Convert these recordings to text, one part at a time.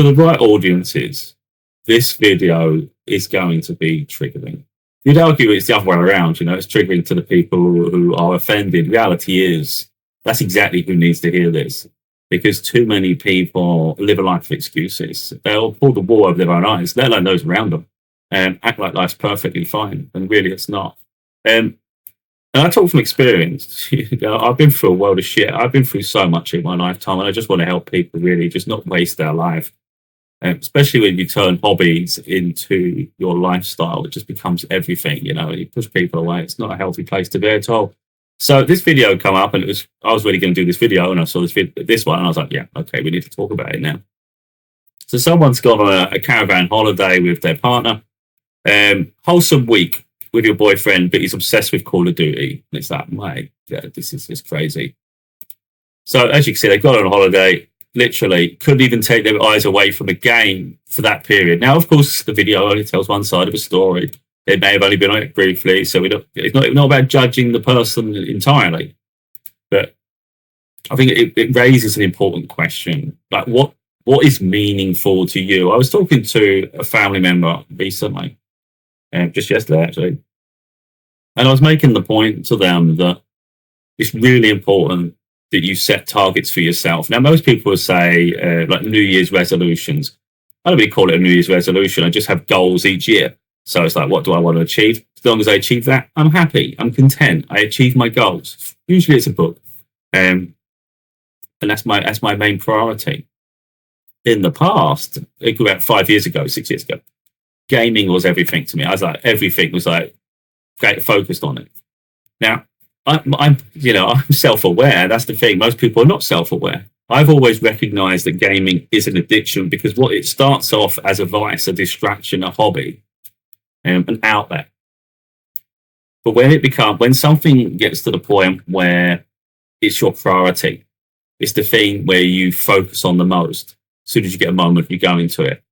to the right audiences, this video is going to be triggering. You'd argue it's the other way around, it's triggering to the people who are offended. Reality is that's exactly who needs to hear this, because too many people live a life of excuses. They'll pull the wool over their own eyes, let alone those around them, and act like life's perfectly fine, and really it's not. And I talk from experience. I've been through a world of shit. I've been through so much in my lifetime, and I just want to help people really just not waste their life. Especially when you turn hobbies into your lifestyle, it just becomes everything. You push people away. It's not a healthy place to be at all. So this video come up, and I was really going to do this video, and I saw this one, and I was like, yeah, okay, we need to talk about it now. So someone's gone on a caravan holiday with their partner, wholesome week with your boyfriend, but he's obsessed with Call of Duty. And it's like, my God, this is just crazy. So as you can see, they've gone on holiday. Literally couldn't even take their eyes away from a game for that period. Now, of course, the video only tells one side of a story. They may have only been on it briefly, so it's not about judging the person entirely. But I think it raises an important question, like what is meaningful to you? I was talking to a family member recently, just yesterday actually, and I was making the point to them that it's really important that you set targets for yourself. Now, most people will say like New Year's resolutions. I don't really call it a New Year's resolution. I just have goals each year. So it's like, what do I want to achieve? As long as I achieve that, I'm happy. I'm content. I achieve my goals. Usually it's a book. And that's my main priority. In the past, about 5 years ago, 6 years ago, gaming was everything to me. I was like, everything was like focused on it. Now, I'm self-aware. That's the thing. Most people are not self-aware. I've always recognized that gaming is an addiction because it starts off as a vice, a distraction, a hobby, an outlet. But when something gets to the point where it's your priority, it's the thing where you focus on the most. As soon as you get a moment, you go into it.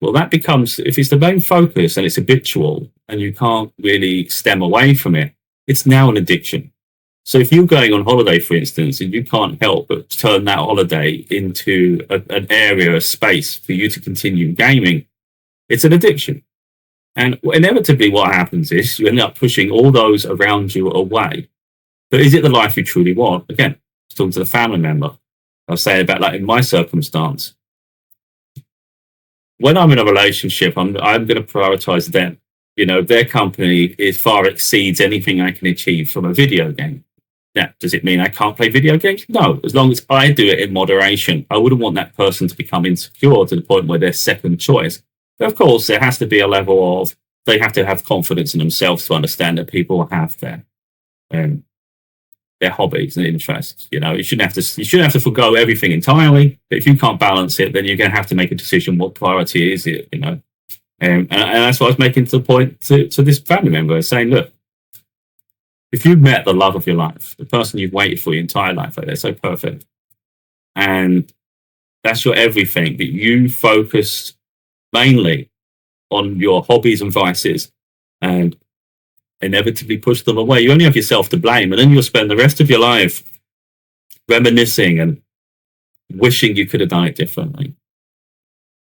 Well, that becomes, if it's the main focus and it's habitual and you can't really stem away from it, it's now an addiction. So if you're going on holiday, for instance, and you can't help but turn that holiday into an area, a space for you to continue gaming, it's an addiction. And inevitably what happens is you end up pushing all those around you away. But is it the life you truly want? Again, I was talking to the family member. I was saying about that in my circumstance. When I'm in a relationship, I'm going to prioritize them. Their company far exceeds anything I can achieve from a video game. Now, does it mean I can't play video games? No, as long as I do it in moderation. I wouldn't want that person to become insecure to the point where they're second choice. But of course, there has to be a level of, they have to have confidence in themselves to understand that people have their hobbies and interests. You shouldn't have to forgo everything entirely. But if you can't balance it, then you're going to have to make a decision. What priority is it? And that's what I was making to the point to this family member, saying, look, if you've met the love of your life, the person you've waited for your entire life, like they're so perfect, and that's your everything, that you focus mainly on your hobbies and vices and inevitably push them away, you only have yourself to blame. And then you'll spend the rest of your life reminiscing and wishing you could have done it differently,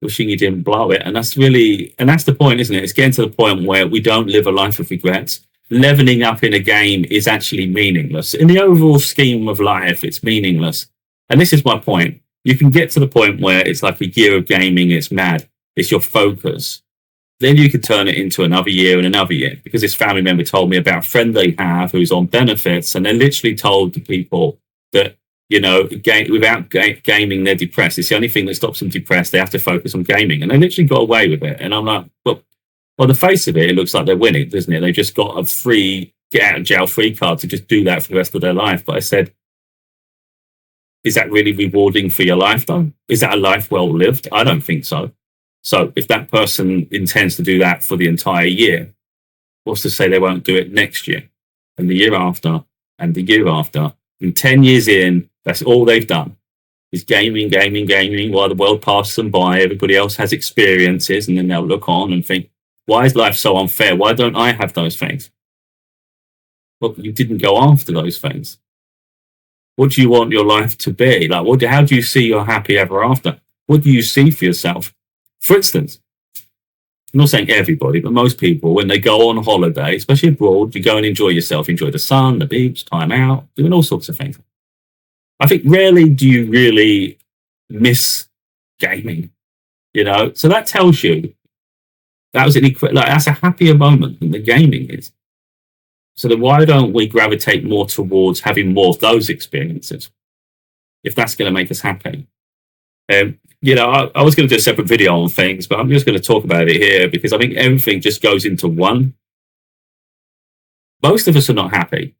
wishing you didn't blow it. And that's the point, isn't it? It's getting to the point where we don't live a life of regrets. Leveling up in a game is actually meaningless. In the overall scheme of life, it's meaningless. And this is my point. You can get to the point where it's like a year of gaming, it's mad, it's your focus. Then you could turn it into another year and another year, because this family member told me about a friend they have who's on benefits, and they're literally told to people that, without gaming, they're depressed. It's the only thing that stops them depressed. They have to focus on gaming. And they literally got away with it. And I'm like, well, on the face of it, it looks like they're winning, doesn't it? They just got a free get out of jail free card to just do that for the rest of their life. But I said, is that really rewarding for your life, though? Is that a life well lived? I don't think so. So if that person intends to do that for the entire year, what's to say they won't do it next year and the year after and the year after? And 10 years in, that's all they've done is gaming while the world passes them by. Everybody else has experiences, and then they'll look on and think, why is life so unfair? Why don't I have those things? Well, you didn't go after those things. What do you want your life to be? Like, how do you see your happy ever after? What do you see for yourself? For instance, I'm not saying everybody, but most people, when they go on holiday, especially abroad, you go and enjoy yourself, enjoy the sun, the beach, time out, doing all sorts of things. I think rarely do you really miss gaming, you know? So that tells you that was that's a happier moment than the gaming is. So then why don't we gravitate more towards having more of those experiences if that's going to make us happy? You know, I was going to do a separate video on things, but I'm just going to talk about it here because I think everything just goes into one. Most of us are not happy.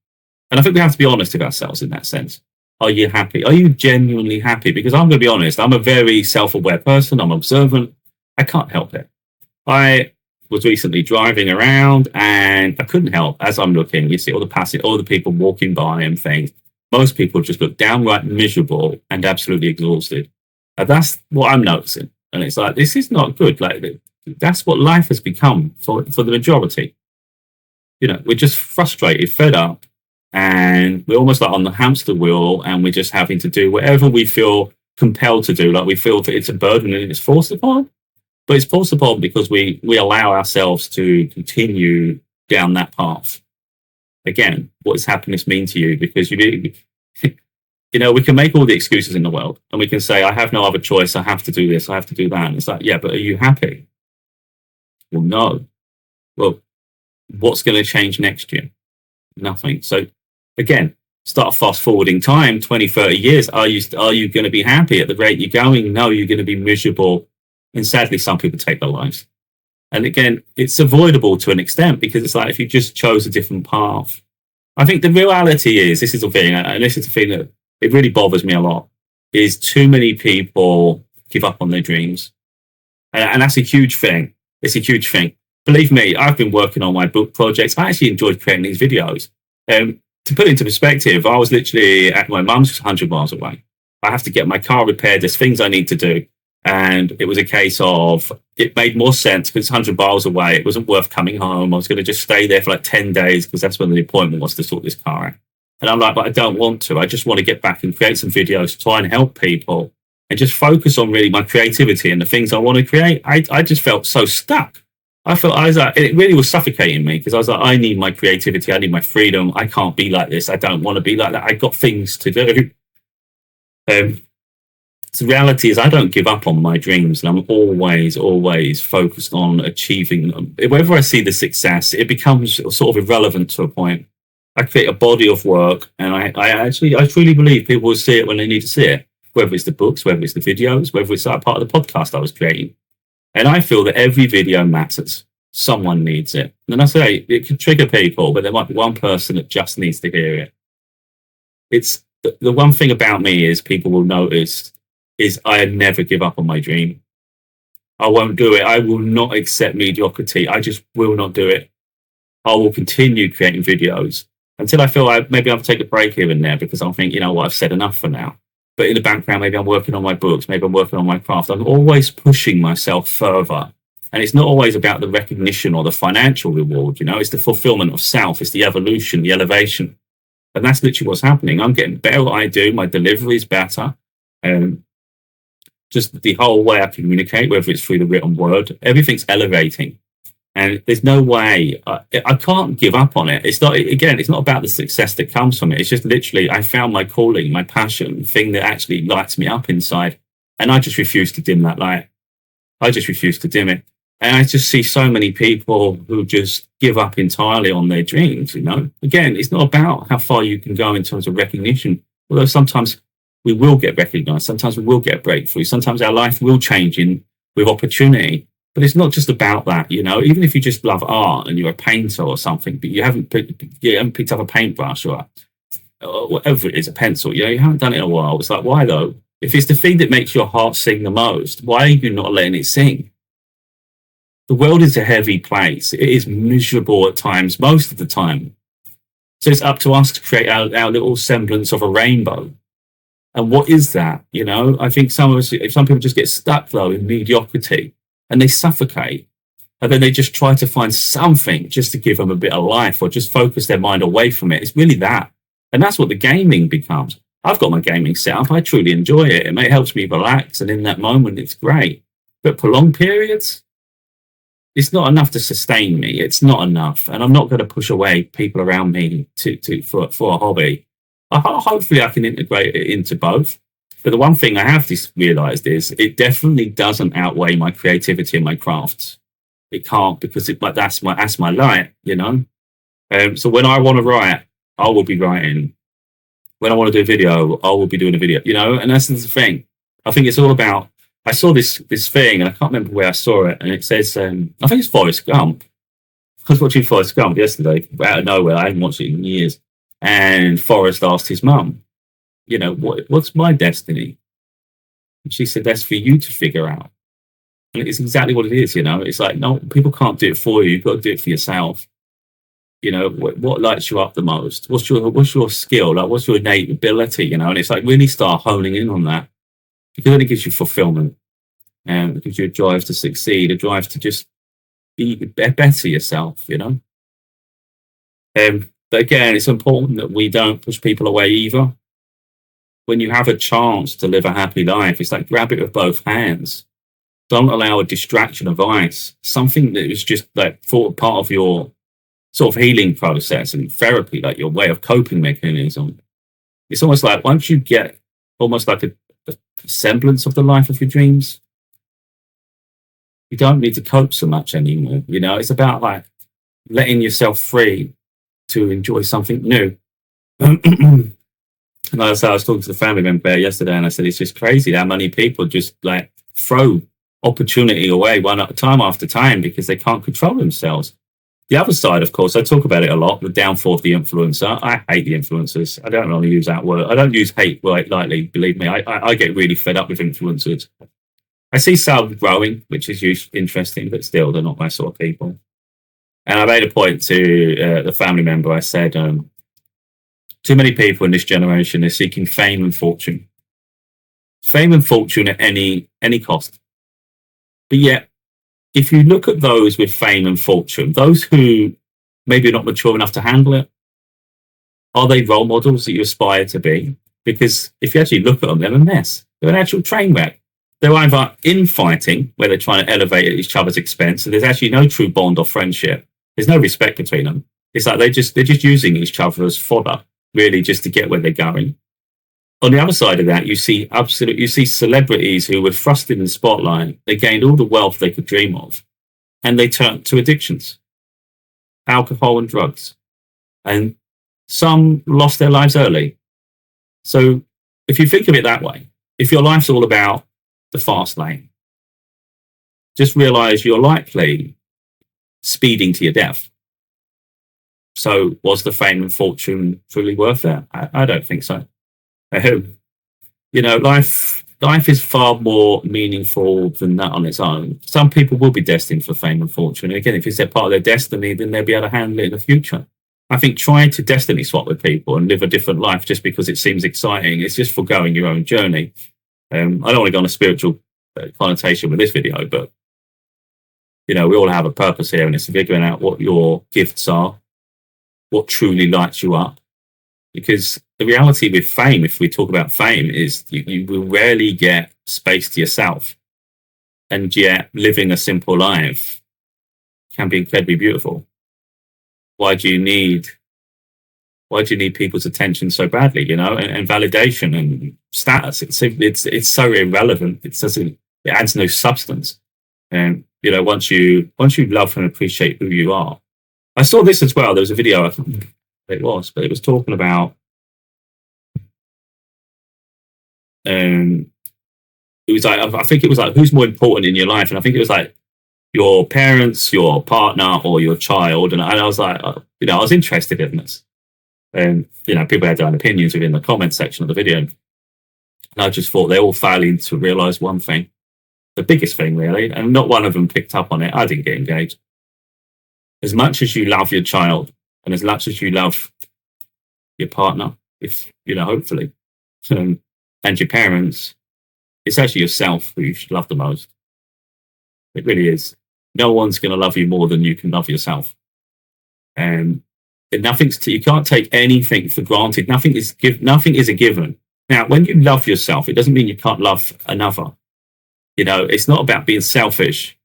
And I think we have to be honest with ourselves in that sense. Are you happy? Are you genuinely happy? Because I'm going to be honest, I'm a very self-aware person. I'm observant. I can't help it. I was recently driving around and I couldn't help as I'm looking. You see all the people walking by and things. Most people just look downright miserable and absolutely exhausted. And that's what I'm noticing. And it's like, this is not good. Like, that's what life has become for the majority. You know, we're just frustrated, fed up, and we're almost like on the hamster wheel, and we're just having to do whatever we feel compelled to do. Like, we feel that it's a burden and it's forced upon. But it's forced upon because we allow ourselves to continue down that path. Again, what does happiness mean to you? Because you know, we can make all the excuses in the world and we can say, I have no other choice. I have to do this. I have to do that. And it's like, yeah, but are you happy? Well, no. Well, what's going to change next year? Nothing. So again, start fast forwarding time, 20, 30 years. Are you going to be happy at the rate you're going? No, you're going to be miserable. And sadly, some people take their lives. And again, it's avoidable to an extent because it's like if you just chose a different path. I think the reality is, this is the thing, and this is the thing that it really bothers me a lot, is too many people give up on their dreams. And that's a huge thing. It's a huge thing. Believe me, I've been working on my book projects. I actually enjoyed creating these videos. To put it into perspective, I was literally at my mum's 100 miles away. I have to get my car repaired. There's things I need to do. And it was a case of, it made more sense because it's 100 miles away. It wasn't worth coming home. I was going to just stay there for like 10 days because that's when the appointment was to sort this car out. And I'm like, but I don't want to. I just want to get back and create some videos, try and help people and just focus on really my creativity and the things I want to create. I just felt so stuck. I was like, it really was suffocating me because I was like, I need my creativity. I need my freedom. I can't be like this. I don't want to be like that. I got things to do. The reality is I don't give up on my dreams and I'm always focused on achieving them. Whenever I see the success, it becomes sort of irrelevant to a point. I create a body of work and I truly believe people will see it when they need to see it, whether it's the books, whether it's the videos, whether it's part of the podcast I was creating. And I feel that every video matters. Someone needs it. And I say it can trigger people, but there might be one person that just needs to hear it. It's the one thing about me is people will notice is I never give up on my dream. I won't do it. I will not accept mediocrity. I just will not do it. I will continue creating videos until I feel maybe I'll take a break here and there because I'll think, you know what, I've said enough for now. But in the background, maybe I'm working on my books, maybe I'm working on my craft. I'm always pushing myself further. And it's not always about the recognition or the financial reward, you know, it's the fulfillment of self, it's the evolution, the elevation. And that's literally what's happening. I'm getting better at what I do, my delivery is better. Just the whole way I communicate, whether it's through the written word, everything's elevating. And there's no way, I can't give up on it. It's not about the success that comes from it. It's just literally, I found my calling, my passion, the thing that actually lights me up inside. And I just refuse to dim that light. I just refuse to dim it. And I just see so many people who just give up entirely on their dreams, you know. Again, it's not about how far you can go in terms of recognition. Although sometimes we will get recognized. Sometimes we will get breakthrough. Sometimes our life will change with opportunity. But it's not just about that, you know. Even if you just love art and you're a painter or something, but you haven't picked up a paintbrush or whatever it is, a pencil, you know, you haven't done it in a while. It's like, why though? If it's the thing that makes your heart sing the most, why are you not letting it sing? The world is a heavy place. It is miserable at times, most of the time. So it's up to us to create our little semblance of a rainbow. And what is that? You know, I think some people just get stuck though in mediocrity. And they suffocate. And then they just try to find something just to give them a bit of life or just focus their mind away from it. It's really that. And that's what the gaming becomes. I've got my gaming set up. I truly enjoy it. It helps me relax, and in that moment, it's great. But prolonged periods, it's not enough to sustain me. It's not enough, and I'm not going to push away people around me for a hobby. Hopefully, I can integrate it into both. But the one thing I have realised is it definitely doesn't outweigh my creativity and my crafts. It can't, because that's my light, you know. So when I want to write, I will be writing. When I want to do a video, I will be doing a video, you know. And that's the thing. I think it's all about. I saw this thing, and I can't remember where I saw it, and it says, I think it's Forrest Gump. I was watching Forrest Gump yesterday, out of nowhere. I haven't watched it in years. And Forrest asked his mum, you know, what's my destiny? And she said, that's for you to figure out. And it's exactly what it is, you know. It's like, no, people can't do it for you. You've got to do it for yourself. You know, what lights you up the most? What's your skill? Like, what's your innate ability? You know, and it's like really start honing in on that, because then it gives you fulfillment, and it gives you a drive to succeed, a drive to just be better yourself. You know. But again, it's important that we don't push people away either. When you have a chance to live a happy life, it's like grab it with both hands. Don't allow a distraction of vice, something that is just like part of your sort of healing process and therapy, like your way of coping mechanism. It's almost like once you get almost like a semblance of the life of your dreams, you don't need to cope so much anymore. You know, it's about like letting yourself free to enjoy something new. And I was talking to the family member yesterday, and I said, it's just crazy how many people just like throw opportunity away time after time because they can't control themselves. The other side, of course, I talk about it a lot, the downfall of the influencer. I hate the influencers. I don't really use that word. I don't use hate lightly, believe me. I get really fed up with influencers. I see some growing, which is interesting, but still, they're not my sort of people. And I made a point to the family member. I said, too many people in this generation are seeking fame and fortune. Fame and fortune at any cost. But yet, if you look at those with fame and fortune, those who maybe are not mature enough to handle it, are they role models that you aspire to be? Because if you actually look at them, they're a mess. They're an actual train wreck. They're either infighting, where they're trying to elevate at each other's expense, and there's actually no true bond or friendship. There's no respect between them. It's like they're just using each other as fodder, really, just to get where they're going. On the other side of that, you see celebrities who were thrust in the spotlight. They gained all the wealth they could dream of, and they turned to addictions, alcohol and drugs, and some lost their lives early. So if you think of it that way, if your life's all about the fast lane, just realize you're likely speeding to your death. So was the fame and fortune truly worth it? I don't think so. You know, life is far more meaningful than that on its own. Some people will be destined for fame and fortune. And again, if it's part of their destiny, then they'll be able to handle it in the future. I think trying to destiny swap with people and live a different life just because it seems exciting, it's just foregoing your own journey. I don't want to go on a spiritual connotation with this video, but, you know, we all have a purpose here, and it's figuring out what your gifts are, what truly lights you up. Because the reality with fame, if we talk about fame, is you will rarely get space to yourself. And yet living a simple life can be incredibly beautiful. Why do you need people's attention so badly, you know, and validation and status? It's so irrelevant. It adds no substance. And, you know, once you love and appreciate who you are. I saw this as well. There was a video, I think it was talking about it was like, I think it was like, who's more important in your life? And I think it was like your parents, your partner, or your child. And I was like, you know, I was interested in this. And, you know, people had their own opinions within the comment section of the video. And I just thought they're all failing to realize one thing, the biggest thing really, and not one of them picked up on it. I didn't get engaged. As much as you love your child, and as much as you love your partner, if, you know, hopefully, and your parents, it's actually yourself who you should love the most. It really is. No one's going to love you more than you can love yourself. And you can't take anything for granted. Nothing is a given. Now, when you love yourself, it doesn't mean you can't love another. It's not about being selfish,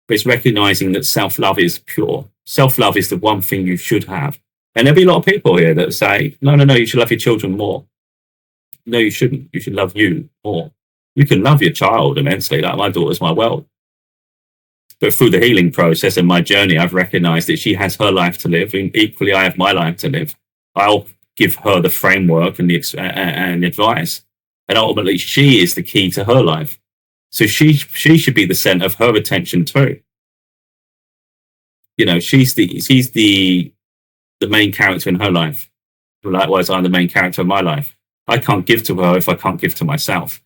but it's recognizing that self-love is pure. Self-love is the one thing you should have. And there'll be a lot of people here that say, no, you should love your children more. No, you shouldn't. You should love you more. You can love your child immensely. Like, my daughter's my world. But through the healing process and my journey, I've recognized that she has her life to live, and equally I have my life to live. I'll give her the framework and the advice, and ultimately she is the key to her life. So she should be the center of her attention too. She's the main character in her life. Likewise, I'm the main character of my life. I can't give to her if I can't give to myself.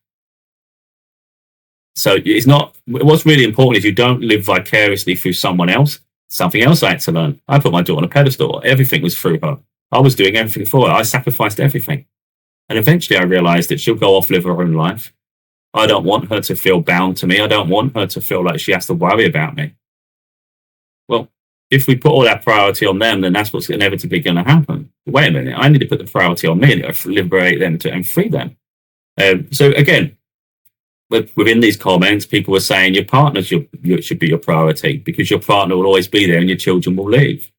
So it's not. What's really important is you don't live vicariously through someone else. Something else I had to learn. I put my daughter on a pedestal. Everything was through her. I was doing everything for her. I sacrificed everything. And eventually I realized that she'll go off, live her own life. I don't want her to feel bound to me. I don't want her to feel like she has to worry about me. Well, if we put all that priority on them, then that's what's inevitably going to happen. Wait a minute. I need to put the priority on me to liberate them and free them. So again, within these comments, people were saying your partner should be your priority, because your partner will always be there and your children will leave.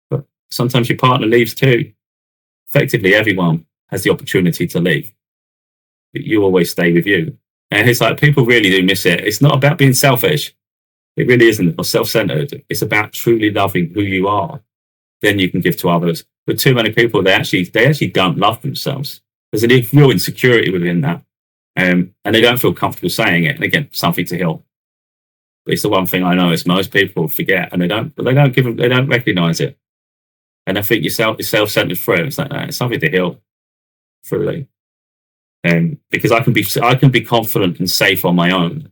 But sometimes your partner leaves too. Effectively, everyone has the opportunity to leave, but you always stay with you. And it's like, people really do miss it. It's not about being selfish. It really isn't, or self-centered. It's about truly loving who you are. Then you can give to others. But too many people, they actually don't love themselves. There's a real insecurity within that. And they don't feel comfortable saying it. And again, something to heal. But it's the one thing I know is most people forget, and they don't recognize it. And I think it's self-centered through it. It's like, it's something to heal, truly. Because I can be confident and safe on my own,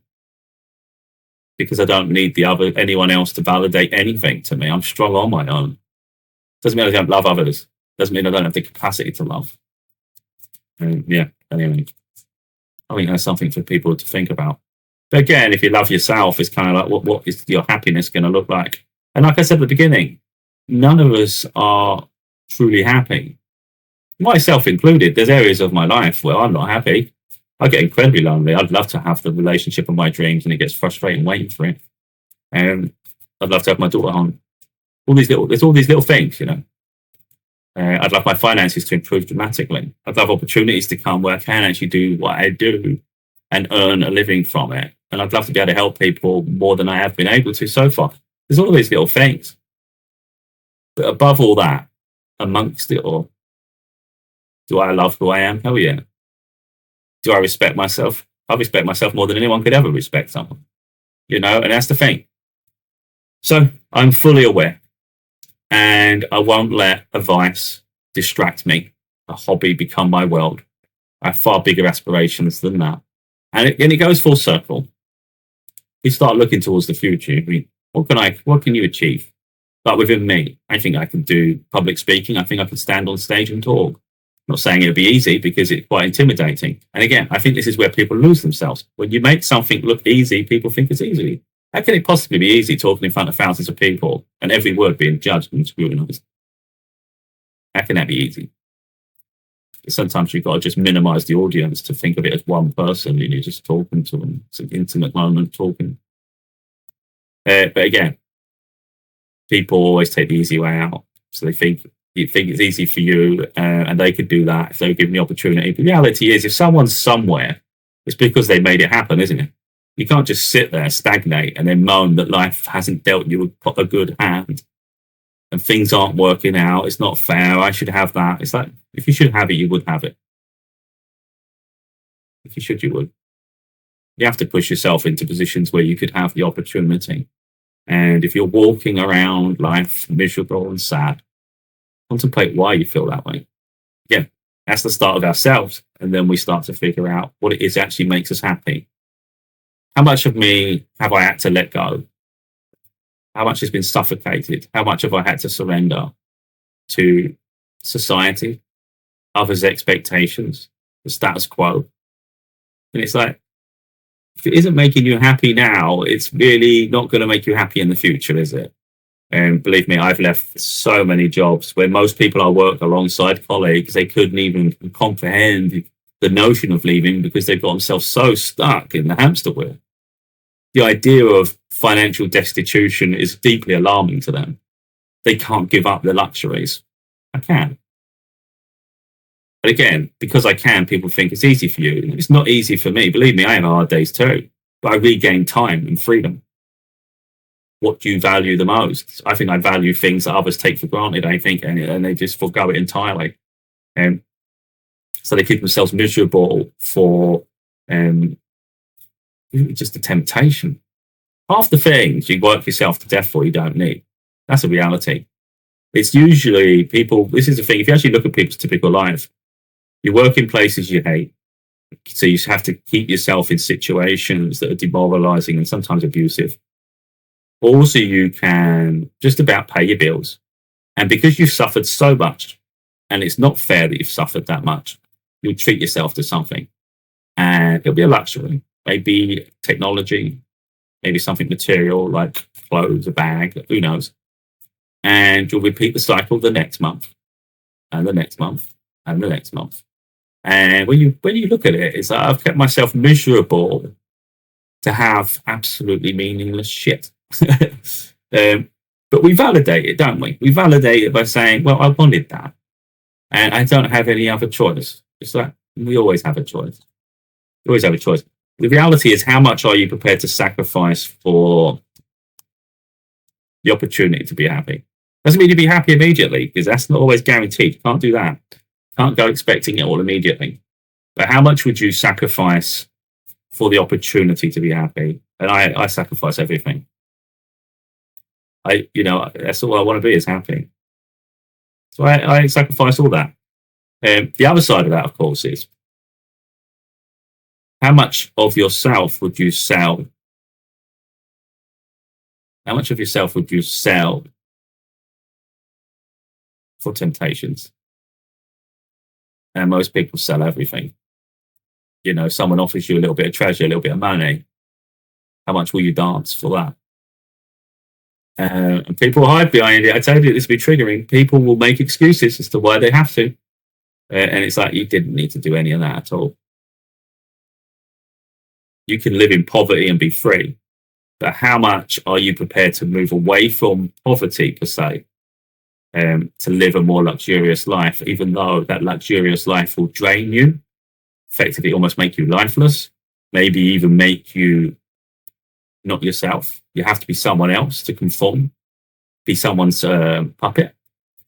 because I don't need anyone else to validate anything to me. I'm strong on my own. Doesn't mean I don't love others. Doesn't mean I don't have the capacity to love. Anyway, I think that's something for people to think about. But again, if you love yourself, it's kind of like, what is your happiness going to look like? And like I said at the beginning, none of us are truly happy. Myself included. There's areas of my life where I'm not happy. I get incredibly lonely. I'd love to have the relationship of my dreams, and it gets frustrating waiting for it. I'd love to have my daughter home. There's all these little things, I'd love my finances to improve dramatically. I'd love opportunities to come where I can actually do what I do and earn a living from it. And I'd love to be able to help people more than I have been able to so far. There's all these little things. But above all that, amongst it all, do I love who I am? Hell yeah. Do I respect myself? I respect myself more than anyone could ever respect someone. And that's the thing. So I'm fully aware. And I won't let a vice distract me, a hobby become my world. I have far bigger aspirations than that. And it goes full circle. You start looking towards the future. What can you achieve? But within me, I think I can do public speaking. I think I can stand on stage and talk. I'm not saying it'll be easy, because it's quite intimidating. And again, I think this is where people lose themselves. When you make something look easy, people think it's easy. How can it possibly be easy talking in front of thousands of people and every word being judged and scrutinized? How can that be easy? Sometimes you've got to just minimize the audience to think of it as one person, and you're just talking to them. It's an intimate moment talking. But again, people always take the easy way out. So you think it's easy for you, and they could do that if they were given the opportunity. But the reality is, if someone's somewhere, it's because they made it happen, isn't it? You can't just sit there, stagnate, and then moan that life hasn't dealt you a good hand and things aren't working out. It's not fair. I should have that. It's like, if you should have it, you would have it. If you should, you would. You have to push yourself into positions where you could have the opportunity. And if you're walking around life miserable and sad, contemplate why you feel that way. Again, that's the start of ourselves. And then we start to figure out what it is actually makes us happy. How much of me have I had to let go? How much has been suffocated? How much have I had to surrender to society, others' expectations, the status quo? And it's like, if it isn't making you happy now, it's really not going to make you happy in the future, is it? And believe me, I've left so many jobs where most people I work alongside, colleagues, they couldn't even comprehend the notion of leaving because they've got themselves so stuck in the hamster wheel. The idea of financial destitution is deeply alarming to them. They can't give up their luxuries. I can. But again, because I can, people think it's easy for you. It's not easy for me. Believe me, I have hard days too. But I regain time and freedom. What do you value the most? I think I value things that others take for granted, I think, and they just forego it entirely. So they keep themselves miserable for just a temptation. Half the things you work yourself to death for, you don't need. That's a reality. It's usually people, this is the thing, if you actually look at people's typical life, you work in places you hate, so you have to keep yourself in situations that are demoralizing and sometimes abusive. Also, you can just about pay your bills. And because you've suffered so much, and it's not fair that you've suffered that much, you'll treat yourself to something. And it'll be a luxury. Maybe technology, maybe something material like clothes, a bag, who knows. And you'll repeat the cycle the next month, and the next month, and the next month. And when you look at it, it's like I've kept myself miserable to have absolutely meaningless shit. But we validate it, don't we? We validate it by saying, well, I wanted that. And I don't have any other choice. It's like we always have a choice. We always have a choice. The reality is, how much are you prepared to sacrifice for the opportunity to be happy? Doesn't mean to be happy immediately, because that's not always guaranteed. You can't do that. Can't go expecting it all immediately. But how much would you sacrifice for the opportunity to be happy? And I sacrifice everything. That's all I want to be, is happy. So I sacrifice all that. The other side of that, of course, is how much of yourself would you sell? How much of yourself would you sell for temptations? And most people sell everything. Someone offers you a little bit of treasure, a little bit of money. How much will you dance for that? And people hide behind it. I told you this would be triggering. People will make excuses as to why they have to. And it's like, you didn't need to do any of that at all. You can live in poverty and be free. But how much are you prepared to move away from poverty, per se, to live a more luxurious life, even though that luxurious life will drain you, effectively almost make you lifeless, maybe even make you not yourself. You have to be someone else to conform, be someone's puppet.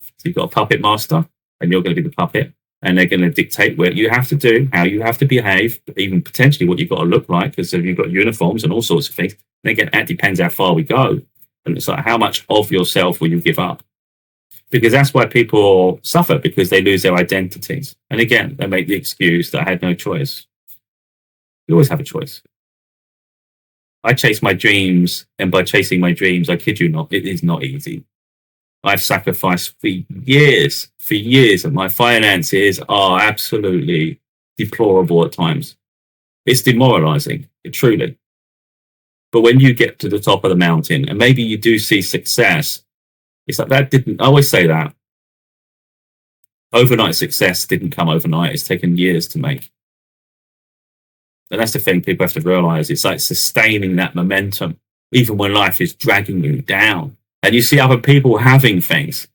So you've got a puppet master, and you're going to be the puppet, and they're going to dictate what you have to do, how you have to behave, even potentially what you've got to look like, because you've got uniforms and all sorts of things. And again, that depends how far we go. And it's like, how much of yourself will you give up? Because that's why people suffer, because they lose their identities. And again, they make the excuse that I had no choice. You always have a choice. I chase my dreams, and by chasing my dreams, I kid you not, it is not easy. I've sacrificed for years, and my finances are absolutely deplorable at times. It's demoralizing, truly. But when you get to the top of the mountain, and maybe you do see success, it's like I always say that. Overnight success didn't come overnight. It's taken years to make. And that's the thing people have to realize. It's like sustaining that momentum, even when life is dragging you down. And you see other people having things.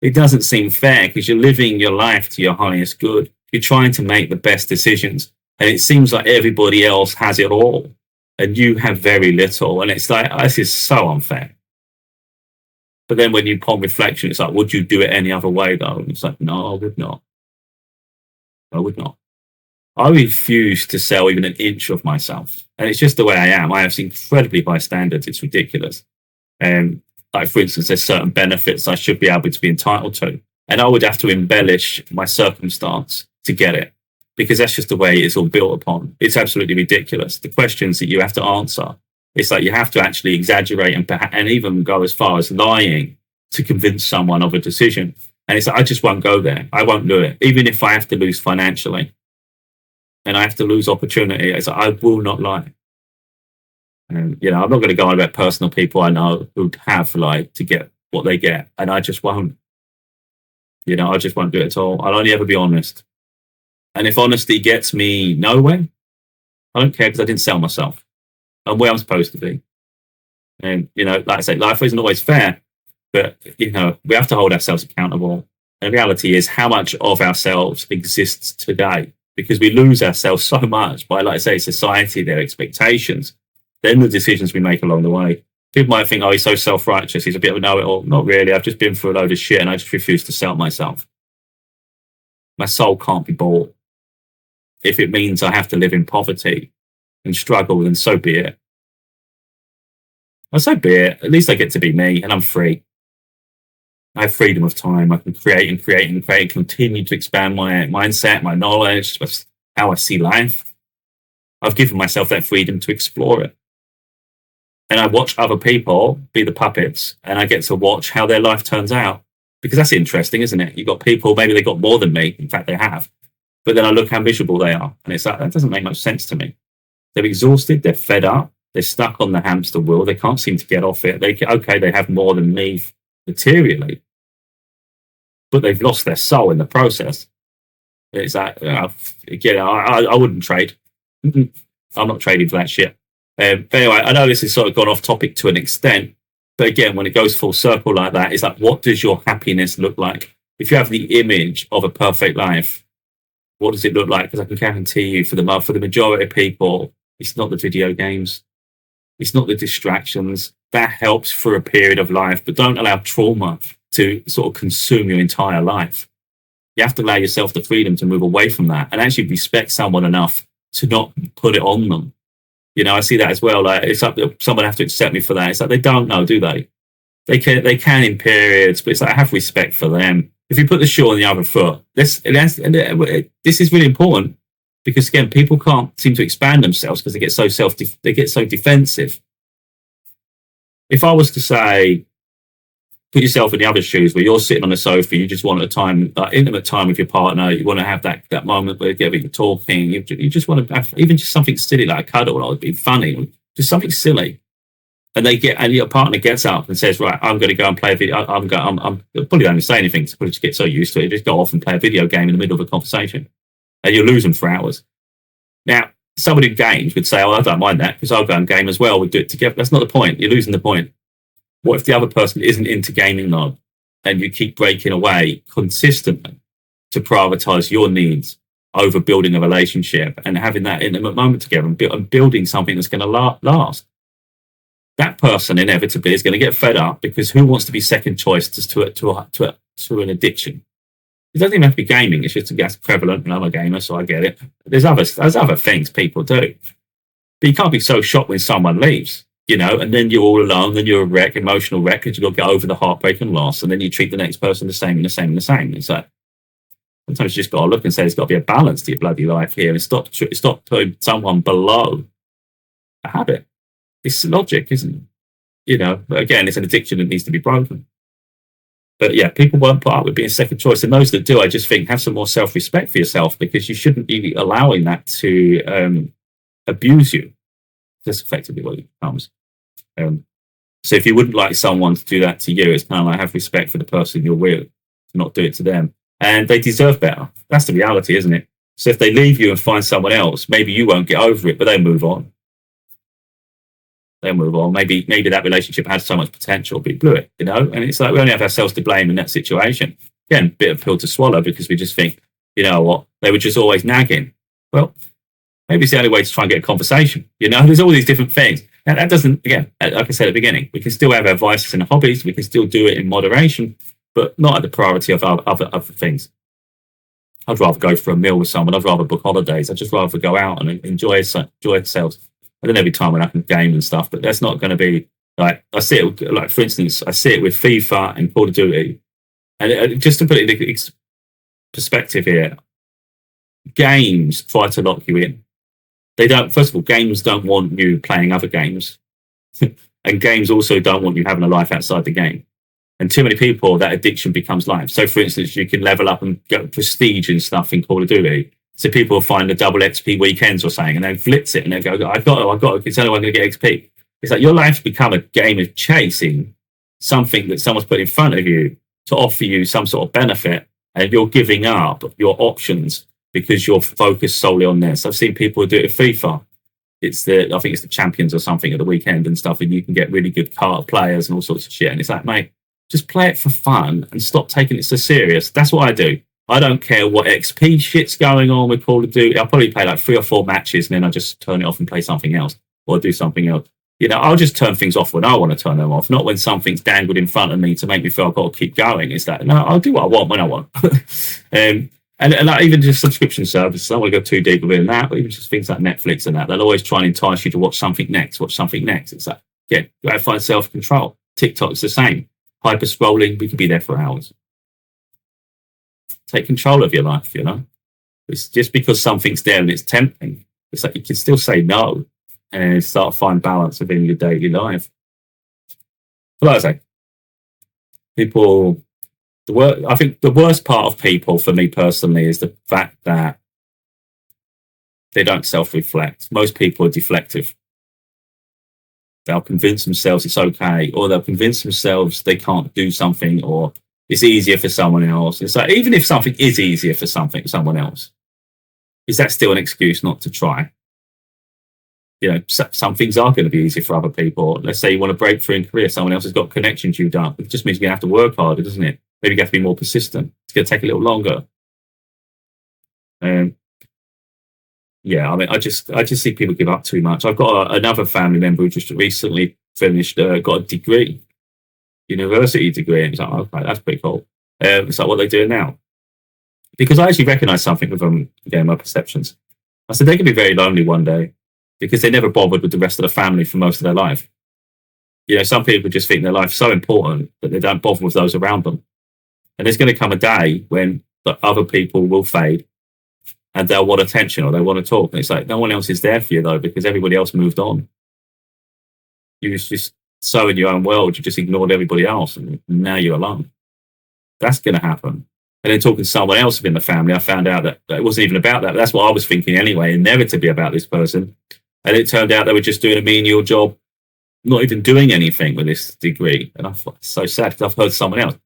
It doesn't seem fair, because you're living your life to your highest good. You're trying to make the best decisions. And it seems like everybody else has it all, and you have very little. And it's like, this is so unfair. But then when you upon reflection, it's like, would you do it any other way, though? And it's like, no, I would not. I would not. I refuse to sell even an inch of myself. And it's just the way I am. I have incredibly high standards. It's ridiculous. Like, for instance, there's certain benefits I should be able to be entitled to. And I would have to embellish my circumstance to get it, because that's just the way it's all built upon. It's absolutely ridiculous. The questions that you have to answer, it's like you have to actually exaggerate and even go as far as lying to convince someone of a decision. And it's like, I just won't go there. I won't do it. Even if I have to lose financially and I have to lose opportunity, it's like, I will not lie. And, I'm not going to go on about personal people I know who have lied to get what they get. And I just won't. I just won't do it at all. I'll only ever be honest. And if honesty gets me nowhere, I don't care because I didn't sell myself. I'm where I'm supposed to be. And, like I say, life isn't always fair, but, we have to hold ourselves accountable. And the reality is how much of ourselves exists today, because we lose ourselves so much by, like I say, society, their expectations, then the decisions we make along the way. People might think, oh, he's so self-righteous, he's a bit of a know-it-all. Not really. I've just been through a load of shit and I just refuse to sell myself. My soul can't be bought. If it means I have to live in poverty and struggle, then so be it. Well, so be it. At least I get to be me and I'm free. I have freedom of time. I can create and create and create, continue to expand my mindset, my knowledge, how I see life. I've given myself that freedom to explore it. And I watch other people be the puppets, and I get to watch how their life turns out. Because that's interesting, isn't it? You've got people, maybe they got more than me. In fact, they have. But then I look how miserable they are. And it's like, that doesn't make much sense to me. They're exhausted. They're fed up. They're stuck on the hamster wheel. They can't seem to get off it. They have more than me materially, but they've lost their soul in the process. It's like, again, I wouldn't trade. I'm not trading for that shit. But anyway, I know this has sort of gone off topic to an extent, but again, when it goes full circle like that, it's like, what does your happiness look like? If you have the image of a perfect life, what does it look like? Because I can guarantee you, for the majority of people, it's not the video games. It's not the distractions. That helps for a period of life, but don't allow trauma to sort of consume your entire life. You have to allow yourself the freedom to move away from that and actually respect someone enough to not put it on them. I see that as well. Like, it's like someone have to accept me for that. It's like they don't know, do they? They can in periods, but it's like I have respect for them. If you put the shoe on the other foot, this is really important, because again, people can't seem to expand themselves because they get so defensive. If I was to say, put yourself in the other shoes where you're sitting on the sofa, you just want intimate time with your partner, you want to have that moment where you're talking, you just want to have even just something silly like a cuddle, or it'd be funny, just something silly. And your partner gets up and says, right, I'm going to go and play a video. I'm probably don't even say anything, to just get so used to it. Just go off and play a video game in the middle of a conversation, and you'll lose them for hours. Now, somebody who games would say, oh, I don't mind that because I'll go and game as well. We'll do it together. That's not the point. You're losing the point. What if the other person isn't into gaming though, and you keep breaking away consistently to prioritize your needs over building a relationship and having that intimate moment together and building something that's going to last? That person inevitably is going to get fed up, because who wants to be second choice to an addiction? It doesn't even have to be gaming. It's just that's prevalent, and I'm a gamer, so I get it. There's other things people do, but you can't be so shocked when someone leaves, and then you're all alone. Then you're a wreck, emotional wreck, because you've got to get over the heartbreak and loss, and then you treat the next person the same and the same and the same. It's like, sometimes you just got to look and say there's got to be a balance to your bloody life here, and stop putting someone below a habit. It's logic, isn't it? But again, it's an addiction that needs to be broken. But yeah, people won't put up with being second choice. And those that do, I just think, have some more self-respect for yourself, because you shouldn't be allowing that to abuse you. That's effectively what it becomes. So if you wouldn't like someone to do that to you, it's kind of like, have respect for the person you're with, to not do it to them. And they deserve better. That's the reality, isn't it? So if they leave you and find someone else, maybe you won't get over it, but they move on. Maybe that relationship had so much potential, but it blew it, And it's like we only have ourselves to blame in that situation. Again, bit of pill to swallow, because we just think, you know what, they were just always nagging. Well, maybe it's the only way to try and get a conversation. There's all these different things. And that doesn't, again, like I said at the beginning, we can still have our vices and hobbies. We can still do it in moderation, but not at the priority of other things. I'd rather go for a meal with someone. I'd rather book holidays. I'd just rather go out and enjoy ourselves. I don't know, every time when I can game and stuff, but that's not going to be like, I see it, like, for instance, I see it with FIFA and Call of Duty. And just to put it in perspective here, games try to lock you in. They don't, first of all, games don't want you playing other games. And games also don't want you having a life outside the game. And too many people, that addiction becomes life. So, for instance, you can level up and get prestige and stuff in Call of Duty. So people will find the double XP weekends or something, and they blitz it, and they go, I got to, it's only one going to get XP. It's like your life's become a game of chasing something that someone's put in front of you to offer you some sort of benefit, and you're giving up your options because you're focused solely on this. I've seen people do it with FIFA. I think it's the champions or something at the weekend and stuff, and you can get really good card players and all sorts of shit. And it's like, mate, just play it for fun and stop taking it so serious. That's what I do. I don't care what XP shit's going on with Call of Duty. I'll probably play like 3 or 4 matches and then I just turn it off and play something else or do something else. I'll just turn things off when I want to turn them off, not when something's dangled in front of me to make me feel I've got to keep going. It's like, no, I'll do what I want when I want. And like even just subscription services, I don't want to go too deep within that, but even just things like Netflix and that, they'll always try and entice you to watch something next. It's like, yeah, you got to find self-control. TikTok's the same. Hyper scrolling, we could be there for hours. Take control of your life, It's just because something's there and it's tempting. It's like you can still say no and start to find balance within your daily life. But like I say, people... I think the worst part of people, for me personally, is the fact that they don't self-reflect. Most people are deflective. They'll convince themselves it's okay, or they'll convince themselves they can't do something, or it's easier for someone else. It's like, even if something is easier for someone else, is that still an excuse not to try? Some things are going to be easier for other people. Let's say you want to break through in career, someone else has got connections you don't. It just means you're going to have to work harder, doesn't it? Maybe you have to be more persistent. It's going to take a little longer. I just see people give up too much. I've got another family member who just recently finished, got a degree, university degree, and it's like, okay, that's pretty cool. It's like, what are they doing now? Because I actually recognise something with them, again, my perceptions. I said they can be very lonely one day because they never bothered with the rest of the family for most of their life. Some people just think their life's so important that they don't bother with those around them. And there's going to come a day when the other people will fade and they'll want attention or they want to talk. And it's like, no one else is there for you, though, because everybody else moved on. You was just so in your own world, you just ignored everybody else, and now you're alone. That's going to happen. And then talking to someone else within the family, I found out that it wasn't even about that. That's what I was thinking anyway, inevitably about this person. And it turned out they were just doing a menial job, not even doing anything with this degree. And I thought, it's so sad, because I've heard someone else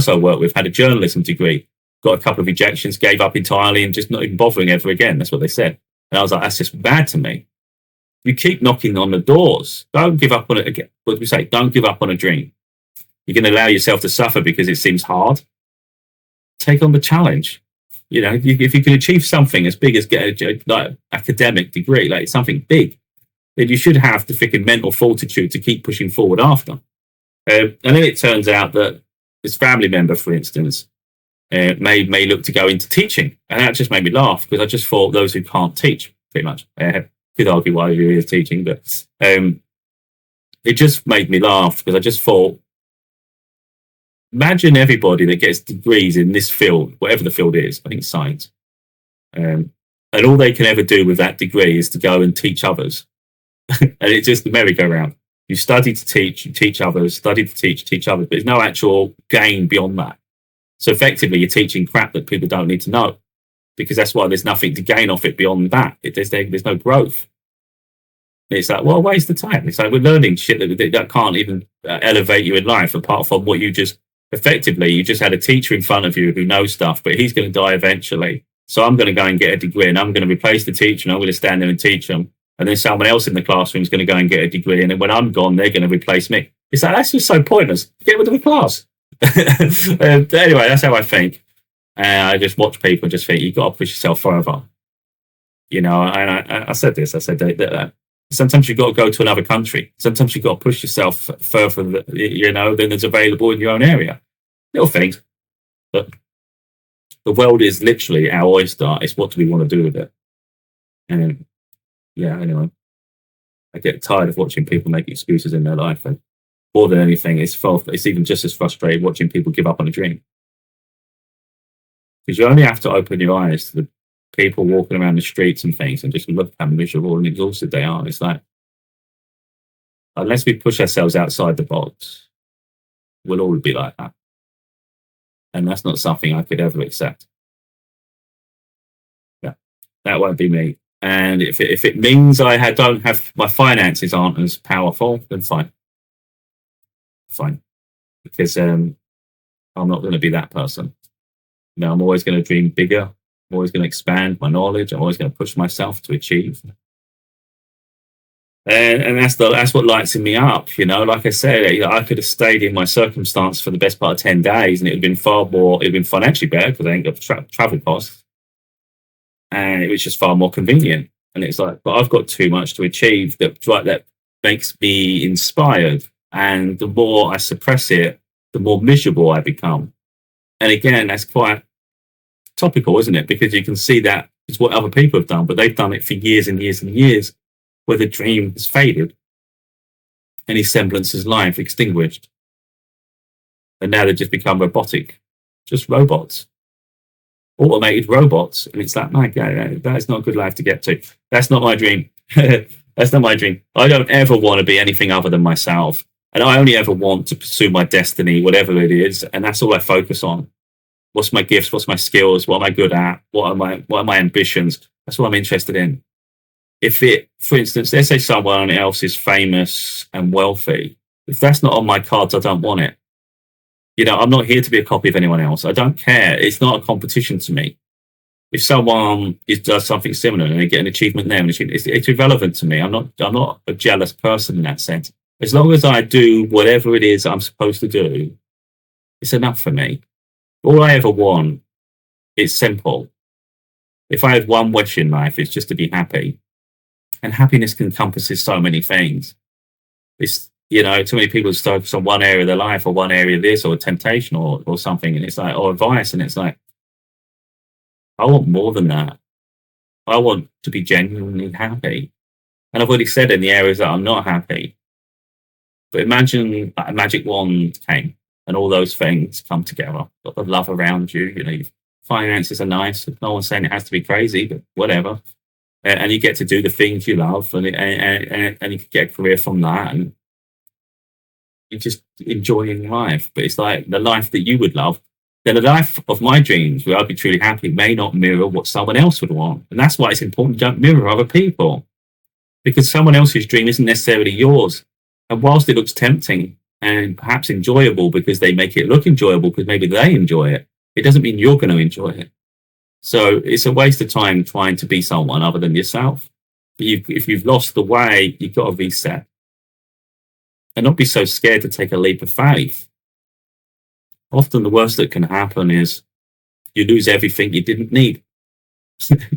I worked with had a journalism degree, got a couple of rejections, gave up entirely, and just not even bothering ever again. That's what they said. And I was like, that's just bad to me. You keep knocking on the doors. Don't give up on it again. What do we say? Don't give up on a dream. You're going to allow yourself to suffer because it seems hard. Take on the challenge. If you can achieve something as big as get an academic degree, like something big, then you should have the freaking mental fortitude to keep pushing forward after. And then it turns out that this family member, for instance, may look to go into teaching. And that just made me laugh, because I just thought those who can't teach, pretty much, could argue why he is teaching, but it just made me laugh, because I just thought, imagine everybody that gets degrees in this field, whatever the field is, I think it's science, and all they can ever do with that degree is to go and teach others. And it's just the merry-go-round. You study to teach, you teach others, study to teach others, but there's no actual gain beyond that. So effectively, you're teaching crap that people don't need to know, because that's why there's nothing to gain off it beyond that. There's no growth. It's like, well, waste the time. It's like we're learning shit that can't even elevate you in life, apart from what you just had a teacher in front of you who knows stuff, but he's going to die eventually. So I'm going to go and get a degree, and I'm going to replace the teacher, and I'm going to stand there and teach them. And then someone else in the classroom is going to go and get a degree. And then when I'm gone, they're going to replace me. It's like, that's just so pointless. Get rid of the class. Anyway, that's how I think. And I just watch people and just think, you've got to push yourself further. And I said this, that sometimes you've got to go to another country. Sometimes you've got to push yourself further, than is available in your own area. Little things. But the world is literally our oyster. It's what do we want to do with it? And anyway, I get tired of watching people make excuses in their life, and more than anything, it's even just as frustrating watching people give up on a dream, because you only have to open your eyes to the people walking around the streets and things, and just look how miserable and exhausted they are. It's like, unless we push ourselves outside the box, we'll all be like that, and that's not something I could ever accept. Yeah, that won't be me. And if it means don't have my finances aren't as powerful, then fine, because I'm not going to be that person. I'm always going to dream bigger, I'm always going to expand my knowledge. I'm always going to push myself to achieve. And that's what lights me up, you know. Like I said, you know, I could have stayed in my circumstance for the best part of 10 days, and it would have been it'd been financially better because I ain't got travel costs, and it was just far more convenient. And it's like, but I've got too much to achieve that makes me inspired, and the more I suppress it, the more miserable I become. And again, that's quite topical, isn't it? Because you can see that it's what other people have done, but they've done it for years and years and years, where the dream has faded, any semblance of life extinguished, and now they've just become robotic, just robots, automated robots. And it's like, my God, that is not a good life to get to. That's not my dream. That's not my dream. I don't ever want to be anything other than myself, and I only ever want to pursue my destiny, whatever it is, and that's all I focus on. What's my gifts? What's my skills? What am I good at? What are my ambitions? That's what I'm interested in. If it, for instance, let's say someone else is famous and wealthy, if that's not on my cards, I don't want it. You know, I'm not here to be a copy of anyone else. I don't care. It's not a competition to me. If someone does something similar and they get an achievement there, it's irrelevant to me. I'm not a jealous person in that sense. As long as I do whatever it is I'm supposed to do, it's enough for me. All I ever want is simple. If I had one wish in life, it's just to be happy. And happiness encompasses so many things. It's, you know, too many people focus on one area of their life or one area of this or temptation or something. And it's like, or advice. And it's like, I want more than that. I want to be genuinely happy. And I've already said in the areas that I'm not happy. But imagine a magic wand came and all those things come together. Got the love around you, you know, finances are nice. No one's saying it has to be crazy, but whatever. And you get to do the things you love, and you can get a career from that, and you're just enjoying life. But it's like the life that you would love. Then the life of my dreams, where I'd be truly happy, may not mirror what someone else would want. And that's why it's important to don't mirror other people, because someone else's dream isn't necessarily yours. And whilst it looks tempting and perhaps enjoyable because they make it look enjoyable because maybe they enjoy it, it doesn't mean you're going to enjoy it. So it's a waste of time trying to be someone other than yourself. If you've lost the way, you've got to reset. And not be so scared to take a leap of faith. Often the worst that can happen is you lose everything you didn't need.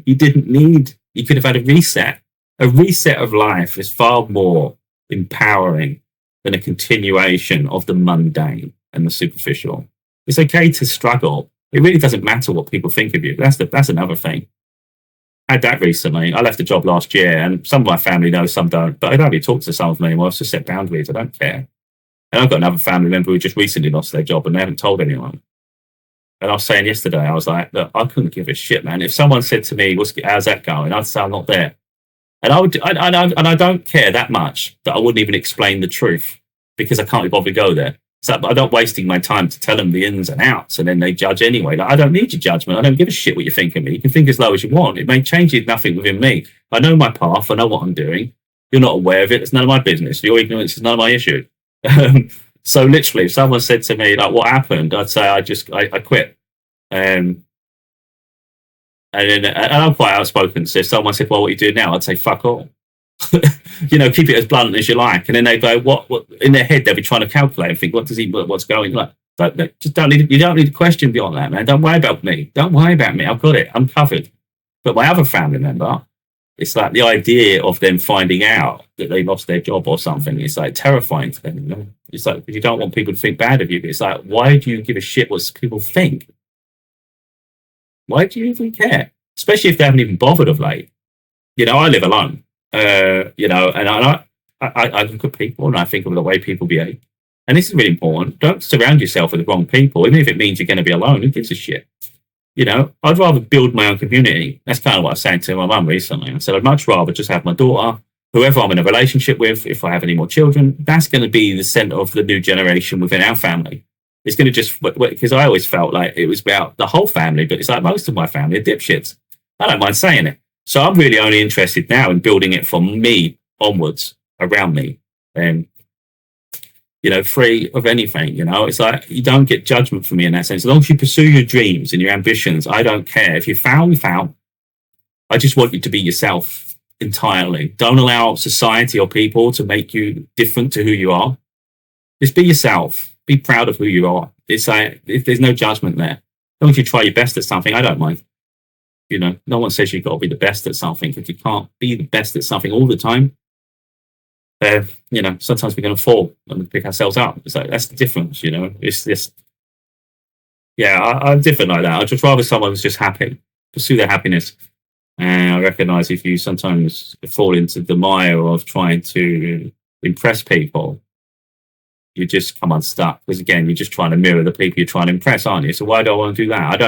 You didn't need. You could have had a reset. A reset of life is far more empowering than a continuation of the mundane and the superficial. It's okay to struggle. It really doesn't matter what people think of you. That's another thing. I had that recently. I left a job last year, and some of my family know, some don't. But I don't really talk to some of them anymore. I've just set boundaries. I don't care. And I've got another family member who just recently lost their job, and they haven't told anyone. And I was saying yesterday, I was like, look, I couldn't give a shit, man. If someone said to me, how's that going? I'd say I'm not there. And I don't care that much that I wouldn't even explain the truth because I can't be bothered to go there. So I don't wasting my time to tell them the ins and outs, and then they judge anyway. Like, I don't need your judgment. I don't give a shit what you think of me. You can think as low as you want. It may change nothing within me. I know my path. I know what I'm doing. You're not aware of it. It's none of my business. Your ignorance is none of my issue. So literally, if someone said to me, like, what happened? I'd say I quit. And I'm quite outspoken. So if someone said, well, what are you doing now? I'd say, fuck all. You know, keep it as blunt as you like. And then they go, what in their head, they'll be trying to calculate and think, what's going on? Like, you don't need to question beyond that, man. Don't worry about me. Don't worry about me. I've got it. I'm covered. But my other family member, it's like the idea of them finding out that they lost their job or something, it's like terrifying to them. You know? It's like, you don't want people to think bad of you. But it's like, why do you give a shit what people think? Why do you even care? Especially if they haven't even bothered of late. You know, I live alone. You know, and I look at people and I think of the way people behave. And this is really important. Don't surround yourself with the wrong people, even if it means you're going to be alone. Who gives a shit? You know, I'd rather build my own community. That's kind of what I was saying to my mum recently. I said, I'd much rather just have my daughter, whoever I'm in a relationship with, if I have any more children, that's going to be the center of the new generation within our family. It's going to just, because I always felt like it was about the whole family, but it's like most of my family are dipshits. I don't mind saying it. So I'm really only interested now in building it from me onwards, around me. And free of anything. It's like you don't get judgment from me in that sense. As long as you pursue your dreams and your ambitions, I don't care. If you foul, you foul. I just want you to be yourself entirely. Don't allow society or people to make you different to who you are. Just be yourself. Be proud of who you are. It's like, if there's no judgment there. As long as you try your best at something, I don't mind. No one says you've got to be the best at something. If you can't be the best at something all the time, sometimes we're going to fall and pick ourselves up. It's like, that's the difference, It's just, I'm different like that. I'd just rather someone who's just happy, pursue their happiness. And I recognise if you sometimes fall into the mire of trying to impress people, you just come unstuck. Because again, you're just trying to mirror the people you're trying to impress, aren't you? So why do I want to do that?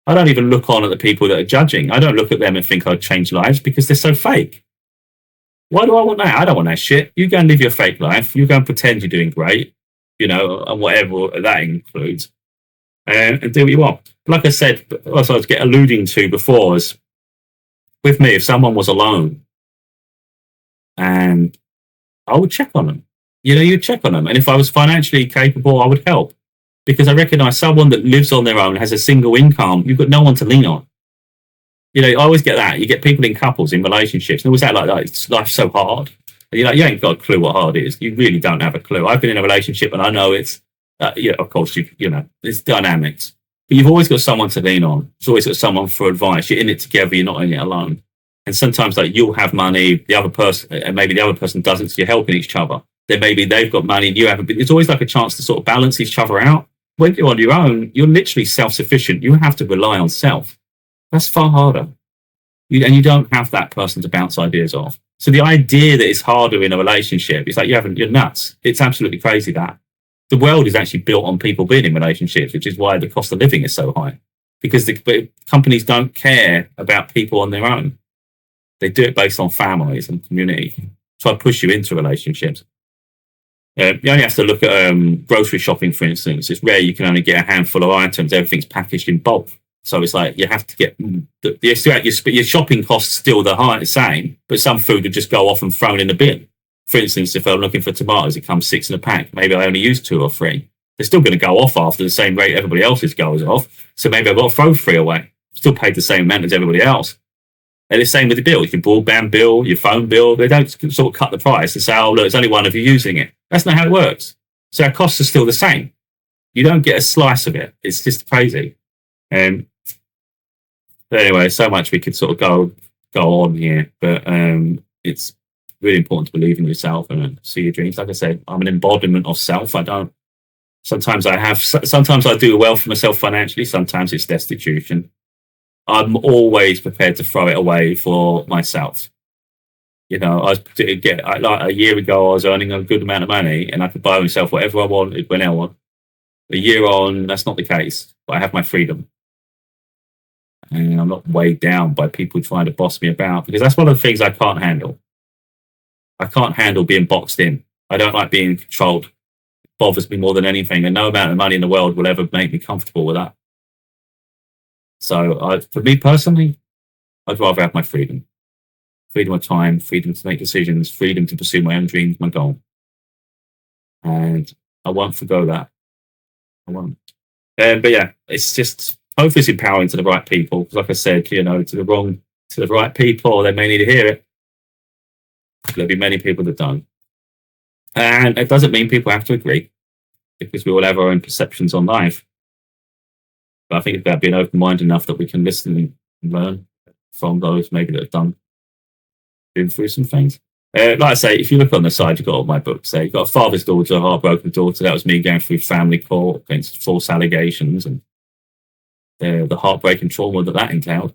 I don't even look on at the people that are judging. I don't look at them and think I'd change lives because they're so fake. Why do I want that? I don't want that shit. You go and live your fake life. You go and pretend you're doing great, and whatever that includes, and do what you want. Like I said, as I was alluding to before, is with me, if someone was alone, and I would check on them. You'd check on them. And if I was financially capable, I would help. Because I recognise someone that lives on their own, has a single income, you've got no one to lean on. I always get that. You get people in couples, in relationships, and always act like that. Life's so hard. You ain't got a clue what hard is. You really don't have a clue. I've been in a relationship and I know it's, of course, it's dynamics. But you've always got someone to lean on. You've always got someone for advice. You're in it together. You're not in it alone. And sometimes you'll have money, the other person, and maybe the other person doesn't, so you're helping each other. Then maybe they've got money and you haven't. It's always like a chance to sort of balance each other out. When you're on your own, you're literally self-sufficient. You have to rely on self. That's far harder. And you don't have that person to bounce ideas off. So the idea that it's harder in a relationship, it's like you're nuts. It's absolutely crazy that. The world is actually built on people being in relationships, which is why the cost of living is so high. Because the companies don't care about people on their own. They do it based on families and community. Try to push you into relationships. You only have to look at grocery shopping, for instance. It's rare you can only get a handful of items. Everything's packaged in bulk. So it's like you have to get your shopping costs still the same, but some food would just go off and thrown in the bin. For instance, if I'm looking for tomatoes, it comes 6 in a pack. Maybe I only use 2 or 3. They're still going to go off after the same rate everybody else's goes off. So maybe I've got to throw 3 away. Still paid the same amount as everybody else. And the same with the bills. Your broadband bill, your phone bill, they don't sort of cut the price and say, oh, look, it's only one of you using it. That's not how it works. So our costs are still the same. You don't get a slice of it. It's just crazy. But anyway, so much we could sort of go on here. But it's really important to believe in yourself and see your dreams. Like I said, I'm an embodiment of self. Sometimes I do well for myself financially. Sometimes it's destitution. I'm always prepared to throw it away for myself. A year ago, I was earning a good amount of money and I could buy myself whatever I wanted when I want. A year on, that's not the case, but I have my freedom. And I'm not weighed down by people trying to boss me about, because that's one of the things I can't handle. I can't handle being boxed in. I don't like being controlled. It bothers me more than anything, and no amount of money in the world will ever make me comfortable with that. So for me personally, I'd rather have my freedom. Freedom of time, freedom to make decisions, freedom to pursue my own dreams, my goal. And I won't forgo that. I won't. But yeah, it's just, hopefully it's empowering to the right people. Because like I said, to the right people, they may need to hear it. There'll be many people that don't. And it doesn't mean people have to agree, because we all have our own perceptions on life. But I think it's about being open-minded enough that we can listen and learn from those maybe that have been through some things. Like I say, if you look on the side, you've got all my books there. You've got a father's daughter, a heartbroken daughter. That was me going through family court against false allegations and the heartbreaking trauma that entailed.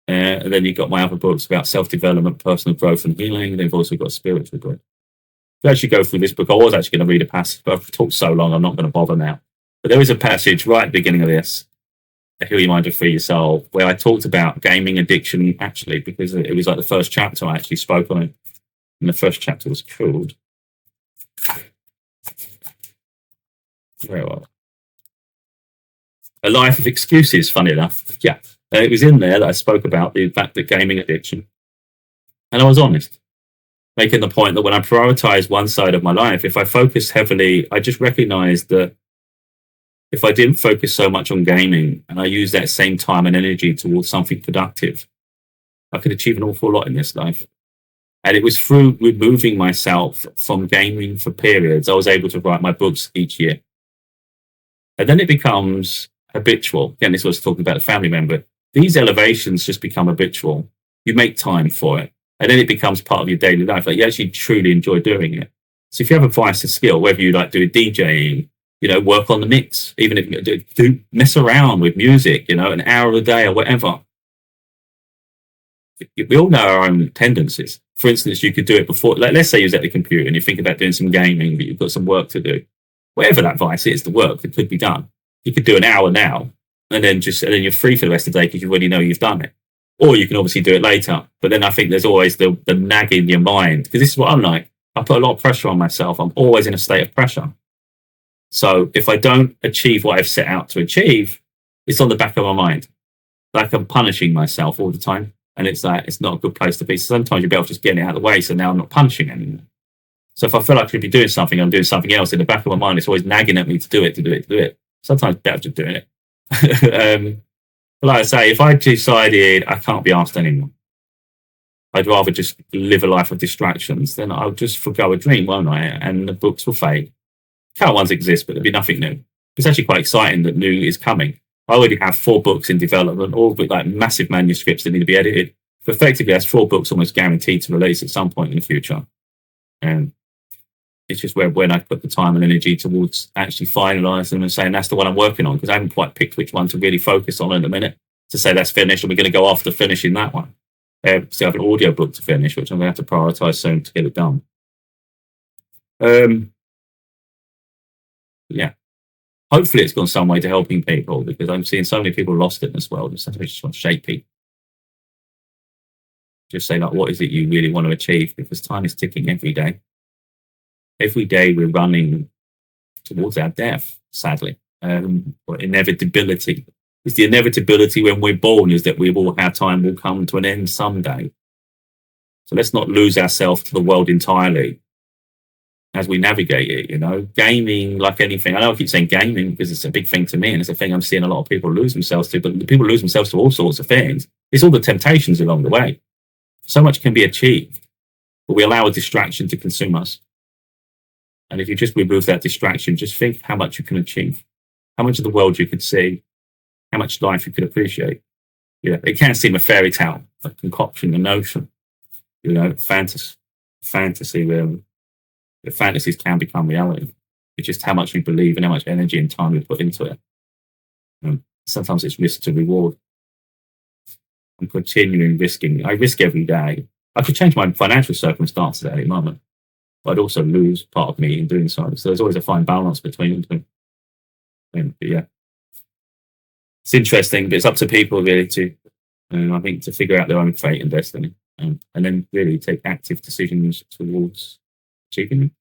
And then you've got my other books about self-development, personal growth and healing. They've also got a spiritual book. If you actually go through this book, I was actually going to read a passage, but I've talked so long, I'm not going to bother now. But there is a passage right at the beginning of this, Heal Your Mind and Free Your Soul, where I talked about gaming addiction, actually, because it was like the first chapter I actually spoke on it. And the first chapter was called A Life of Excuses, funny enough. Yeah. And it was in there that I spoke about the fact that gaming addiction. And I was honest. making the point that when I prioritize one side of my life, if I focus heavily, I just recognize that if I didn't focus so much on gaming and I use that same time and energy towards something productive, I could achieve an awful lot in this life. And it was through removing myself from gaming for periods, I was able to write my books each year. And then it becomes habitual. Again, this was talking about a family member. These elevations just become habitual. You make time for it. And then it becomes part of your daily life. Like you actually truly enjoy doing it. So if you have a vice or skill, whether you like doing DJing, work on the mix, even if you do mess around with music, an hour a day or whatever. We all know our own tendencies. For instance, you could do it before, let's say you're at the computer and you think about doing some gaming, but you've got some work to do. Whatever that vice is, the work that could be done. You could do an hour now, and then you're free for the rest of the day because you already know you've done it. Or you can obviously do it later. But then I think there's always the nag in your mind, because this is what I'm like. I put a lot of pressure on myself. I'm always in a state of pressure. So if I don't achieve what I've set out to achieve, it's on the back of my mind. Like I'm punishing myself all the time. And it's like, it's not a good place to be. So sometimes you're better off just getting it out of the way. So now I'm not punishing anymore. So if I feel like I should be doing something, I'm doing something else. In the back of my mind, it's always nagging at me to do it. Sometimes it's better just doing it. But like I say, if I decided I can't be asked anymore, I'd rather just live a life of distractions, then I'll just forgo a dream, won't I? And the books will fade. Current ones exist, but there'll be nothing new. It's actually quite exciting that new is coming. I already have 4 books in development, all with like massive manuscripts that need to be edited. But effectively, that's 4 books almost guaranteed to release at some point in the future. And it's just when I put the time and energy towards actually finalising them and saying that's the one I'm working on, because I haven't quite picked which one to really focus on at the minute to say that's finished and we're going to go after finishing that one. So I have an audio book to finish, which I'm going to have to prioritise soon to get it done. Yeah. Hopefully it's gone some way to helping people, because I'm seeing so many people lost in this world. It's something just want to shake people. Just say, like, what is it you really want to achieve? Because time is ticking every day. Every day we're running towards our death, sadly. Or inevitability. It's the inevitability when we're born is that our time will come to an end someday. So let's not lose ourselves to the world entirely as we navigate it, Gaming, like anything. I know I keep saying gaming because it's a big thing to me, and it's a thing I'm seeing a lot of people lose themselves to, but people lose themselves to all sorts of things. It's all the temptations along the way. So much can be achieved, but we allow a distraction to consume us. And if you just remove that distraction, just think how much you can achieve, how much of the world you could see, how much life you could appreciate. It can seem a fairy tale, a concoction, a notion, fantasy realm. The fantasies can become reality. It's just how much we believe and how much energy and time we put into it. Sometimes it's risk to reward. I'm continuing risking. I risk every day. I could change my financial circumstances at any moment, but I'd also lose part of me in doing so. So there's always a fine balance between them. But yeah, it's interesting, but it's up to people really to, I think, to figure out their own fate and destiny, and then really take active decisions towards achieving them.